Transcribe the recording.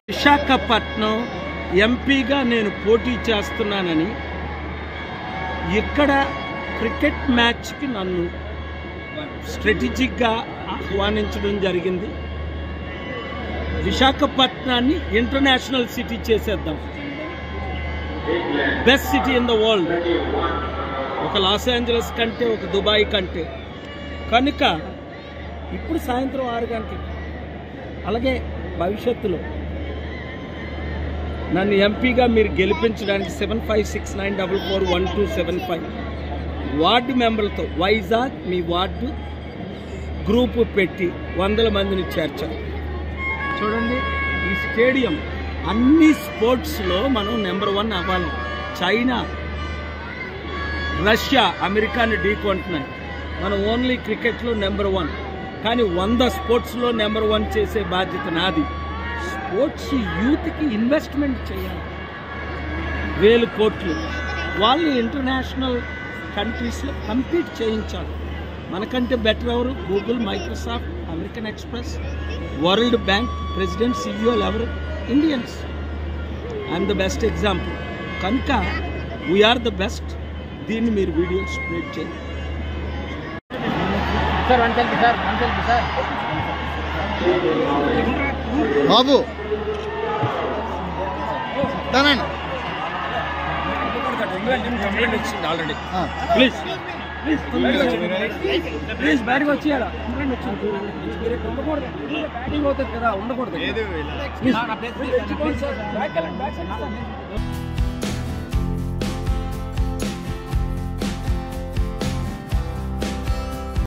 విశాఖపట్నం ఎంపీగా నేను పోటీ చేస్తున్నానని ఇక్కడ క్రికెట్ మ్యాచ్కి నన్ను స్ట్రాటజిక్గా ఆహ్వానించడం జరిగింది. విశాఖపట్నాన్ని ఇంటర్నేషనల్ సిటీ చేసేద్దాం, best city in the world, ఒక లాస్ ఏంజలస్ కంటే ఒక దుబాయ్ కంటే. కనుక ఇప్పుడు సాయంత్రం 6 గంటలకి అలాగే భవిష్యత్తులో నన్ను ఎంపీగా మీరు గెలిపించడానికి 7569441275 వార్డు మెంబర్లతో వైజాగ్ మీ వార్డు గ్రూపు పెట్టి 100 మందిని చేర్చాలి. చూడండి, ఈ స్టేడియం అన్ని స్పోర్ట్స్లో మనం నెంబర్ 1 అవ్వాలి. చైనా, రష్యా, అమెరికాని ఢీకొంటున్నాయి. మనం ఓన్లీ క్రికెట్లో నెంబర్ 1, కానీ 100 స్పోర్ట్స్లో నెంబర్ 1 చేసే బాధ్యత నాది. స్పోర్ట్స్ యూత్కి ఇన్వెస్ట్మెంట్ చేయాలి, 1000 కోట్లు. వాళ్ళు ఇంటర్నేషనల్ కంట్రీస్లో కంపీట్ చేయించాలి. మనకంటే బెటర్ ఎవరు? Google, Microsoft, American Express, World Bank president, సిఇఓలు ఎవరు? Indians. I'm the best example. కనుక వీఆర్ ద బెస్ట్. దీన్ని మీరు వీడియో స్ప్రెడ్ చేయండి. బాబు ఆల్రెడీ ప్లీజ్ ప్లీజ్ బ్యాటింగ్ వచ్చేయాలా? ఉండకూడదు, బ్యాటింగ్ అవుతుంది కదా, ఉండకూడదు.